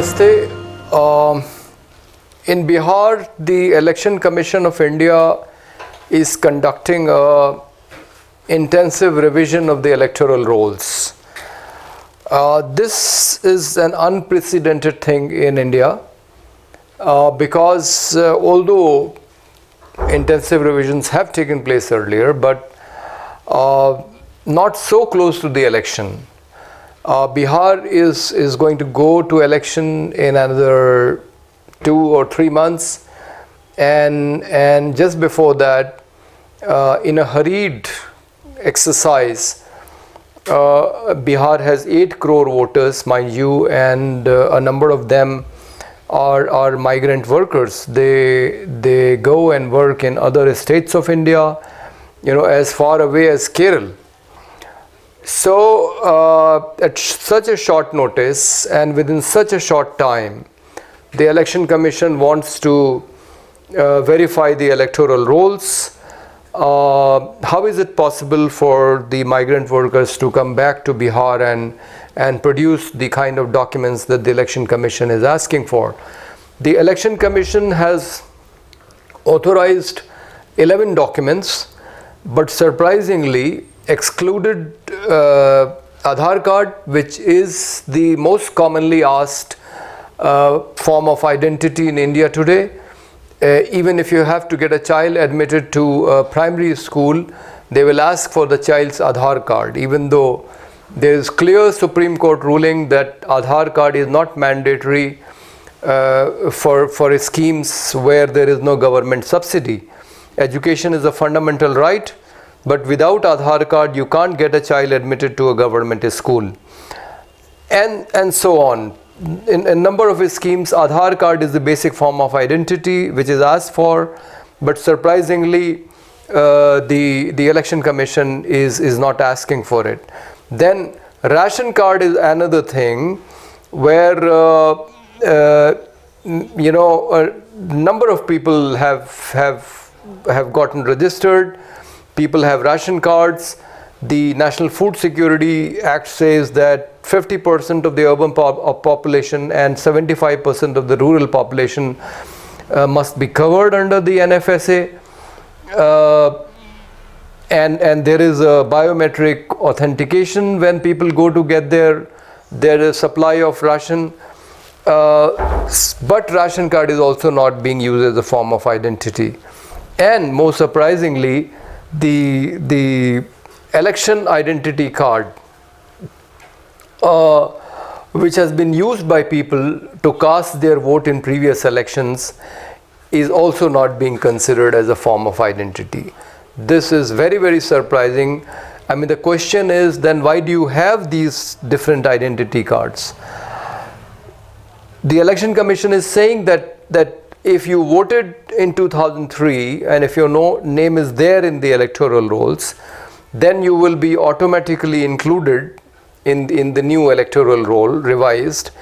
Namaste. In Bihar, the Election Commission of India is conducting a intensive revision of the electoral rolls. This is an unprecedented thing in India because although intensive revisions have taken place earlier, but not so close to the election. Bihar is going to go to election in another 2 or 3 months, and just before that, in a hurried exercise, Bihar has 8 crore voters, mind you, and a number of them are migrant workers. They go and work in other states of India, as far away as Kerala. So at such a short notice and within such a short time, the Election Commission wants to verify the electoral rolls. How is it possible for the migrant workers to come back to Bihar and produce the kind of documents that the Election Commission is asking for? The Election Commission has authorized 11 documents, but surprisingly excluded Aadhaar card, which is the most commonly asked form of identity in India today. Even if you have to get a child admitted to a primary school, they will ask for the child's Aadhaar card, even though there is clear Supreme Court ruling that Aadhaar card is not mandatory for schemes where there is no government subsidy. Education is a fundamental right, but without Aadhaar card, you can't get a child admitted to a government school. And so on. In a number of schemes, Aadhaar card is the basic form of identity which is asked for, but surprisingly, the Election Commission is not asking for it. Then ration card is another thing where a number of people have gotten registered. People have ration cards. The National Food Security Act says that 50% of the urban population and 75% of the rural population must be covered under the NFSA. And there is a biometric authentication when people go to get their supply of ration. But ration card is also not being used as a form of identity. And more surprisingly, the election identity card, which has been used by people to cast their vote in previous elections, is also not being considered as a form of identity. This is very, very surprising. I mean, the question is then why do you have these different identity cards? The Election Commission is saying that if you voted in 2003 and if your name is there in the electoral rolls, then you will be automatically included in the new electoral roll, revised.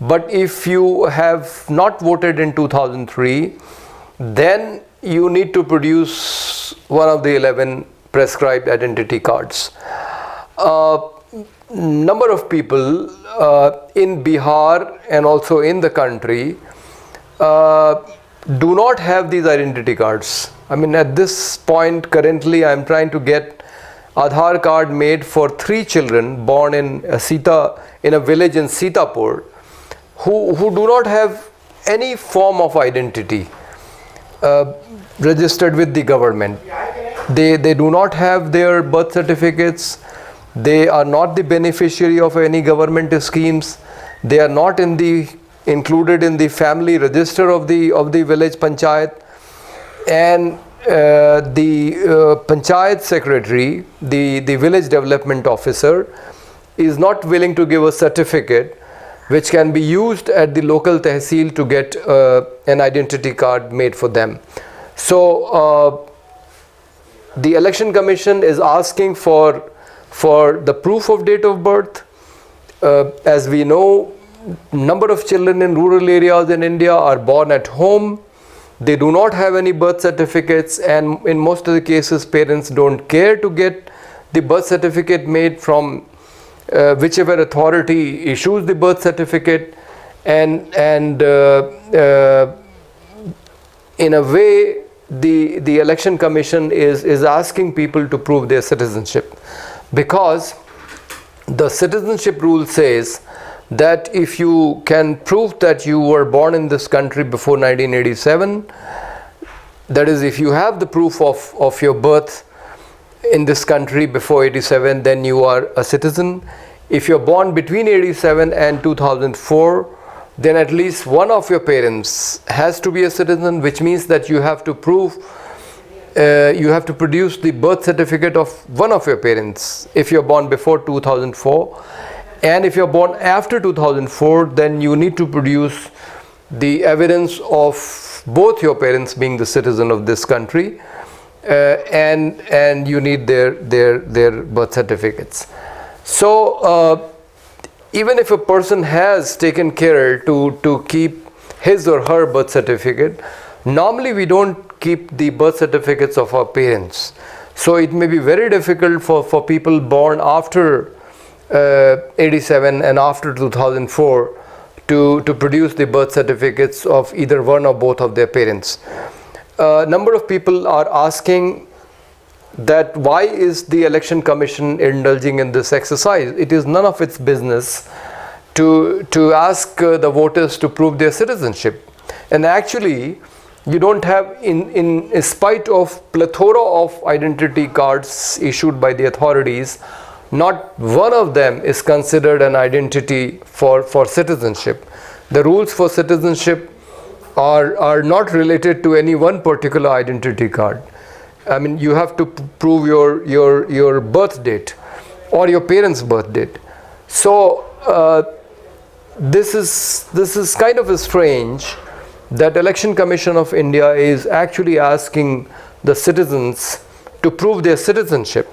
But if you have not voted in 2003, then you need to produce one of the 11 prescribed identity cards. Number of people in Bihar and also in the country do not have these identity cards. I mean, at this point, currently, I am trying to get Aadhaar card made for 3 children born in a village in Sitapur, who do not have any form of identity registered with the government. They do not have their birth certificates. They are not the beneficiary of any government schemes. They are not included in the family register of the village panchayat, and the panchayat secretary, the village development officer, is not willing to give a certificate which can be used at the local tehsil to get an identity card made for them. So the Election Commission is asking for the proof of date of birth. As we know, number of children in rural areas in India are born at home. They do not have any birth certificates, and in most of the cases parents don't care to get the birth certificate made from whichever authority issues the birth certificate, and in a way the election commission is asking people to prove their citizenship, because the citizenship rule says that if you can prove that you were born in this country before 1987, that is, if you have the proof of your birth in this country before 87, then you are a citizen. If you're born between 87 and 2004, then at least one of your parents has to be a citizen, which means that you have to prove, you have to produce the birth certificate of one of your parents if you're born before 2004. And if you're born after 2004, then you need to produce the evidence of both your parents being the citizen of this country, and you need their birth certificates. So even if a person has taken care to keep his or her birth certificate, normally we don't keep the birth certificates of our parents. So it may be very difficult for people born after 87 and after 2004 to produce the birth certificates of either one or both of their parents. A number of people are asking that why is the election commission indulging in this exercise? It is none of its business to ask the voters to prove their citizenship. And actually, you don't have, in spite of plethora of identity cards issued by the authorities, not one of them is considered an identity for citizenship. The rules for citizenship are not related to any one particular identity card. I mean, you have to prove your birth date or your parents' birth date. So this is kind of strange that Election Commission of India is actually asking the citizens to prove their citizenship.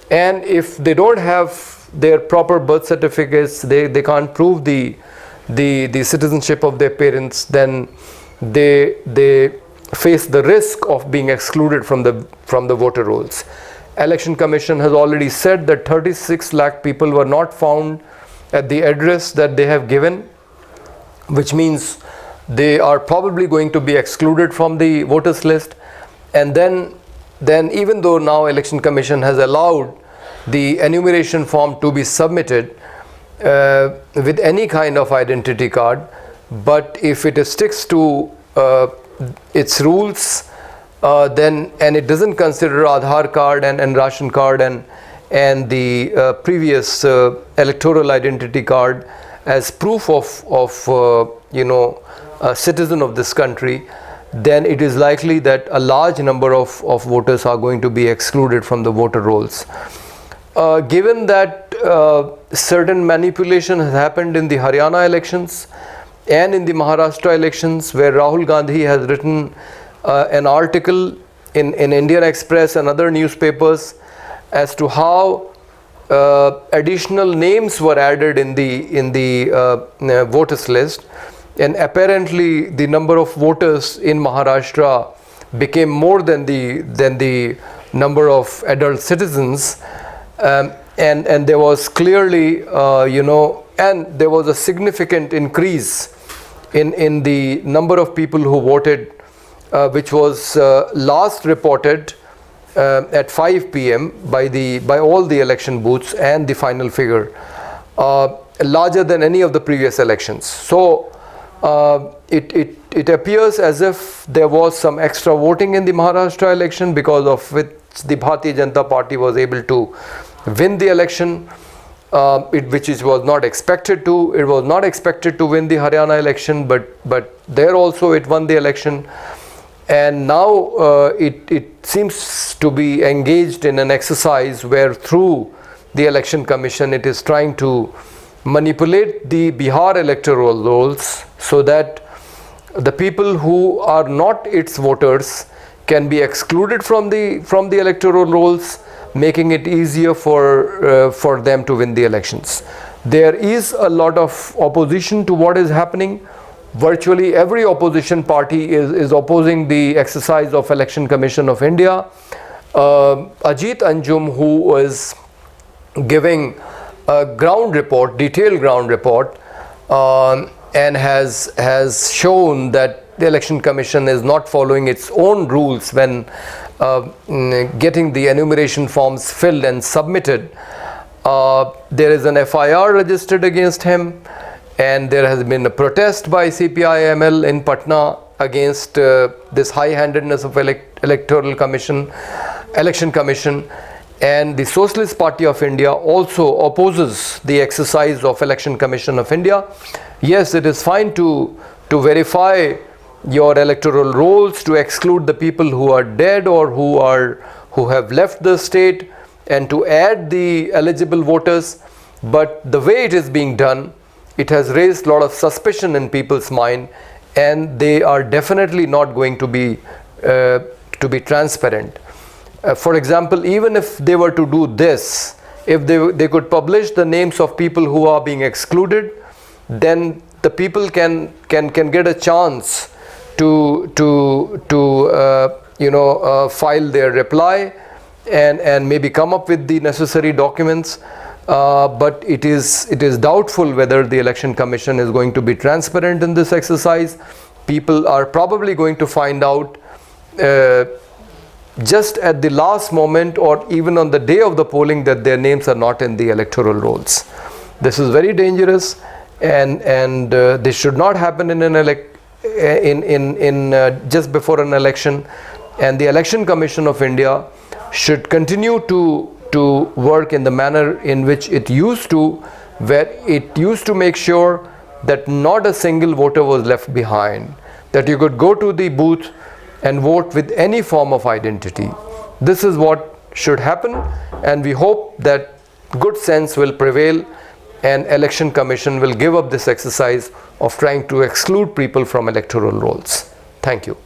And if they don't have their proper birth certificates, they can't prove the citizenship of their parents, then they face the risk of being excluded from the voter rolls. Election Commission has already said that 36 lakh people were not found at the address that they have given, which means they are probably going to be excluded from the voters list. And then even though now Election Commission has allowed the enumeration form to be submitted with any kind of identity card, but if it sticks to its rules, then, and it doesn't consider Aadhaar card and ration card and the previous electoral identity card as proof of a citizen of this country, then it is likely that a large number of voters are going to be excluded from the voter rolls. Given that certain manipulation has happened in the Haryana elections and in the Maharashtra elections, where Rahul Gandhi has written an article in Indian Express and other newspapers as to how additional names were added in the voters list, and apparently the number of voters in Maharashtra became more than the number of adult citizens, and there was clearly and there was a significant increase in the number of people who voted, which was last reported at 5 p.m. by all the election booths, and the final figure larger than any of the previous elections. So it appears as if there was some extra voting in the Maharashtra election, because of which the Bharatiya Janata Party was able to win the election, which it was not expected to. It was not expected to win the Haryana election, but there also it won the election. And now it seems to be engaged in an exercise where, through the Election Commission, it is trying to manipulate the Bihar electoral rolls so that the people who are not its voters can be excluded from the electoral rolls, making it easier for them to win the elections. There is a lot of opposition to what is happening. Virtually every opposition party is opposing the exercise of Election Commission of India. Ajit Anjum, who was giving a ground report, detailed ground report, and has shown that the Election Commission is not following its own rules when getting the enumeration forms filled and submitted. There is an FIR registered against him, and there has been a protest by CPI-ML in Patna against this high-handedness of Election Commission, and the Socialist Party of India also opposes the exercise of Election Commission of India. Yes, it is fine to verify your electoral rolls, to exclude the people who are dead or who have left the state, and to add the eligible voters, but the way it is being done, it has raised a lot of suspicion in people's mind, and they are definitely not going to be transparent. For example, even if they were to do this, if they could publish the names of people who are being excluded, then the people can get a chance to file their reply and maybe come up with the necessary documents. But it is doubtful whether the Election Commission is going to be transparent in this exercise. People are probably going to find out just at the last moment or even on the day of the polling that their names are not in the electoral rolls. This is very dangerous, and this should not happen just before an election. And the Election Commission of India should continue to work in the manner in which it used to, where it used to make sure that not a single voter was left behind, that you could go to the booth and vote with any form of identity. This is what should happen, and we hope that good sense will prevail and Election Commission will give up this exercise of trying to exclude people from electoral rolls. Thank you.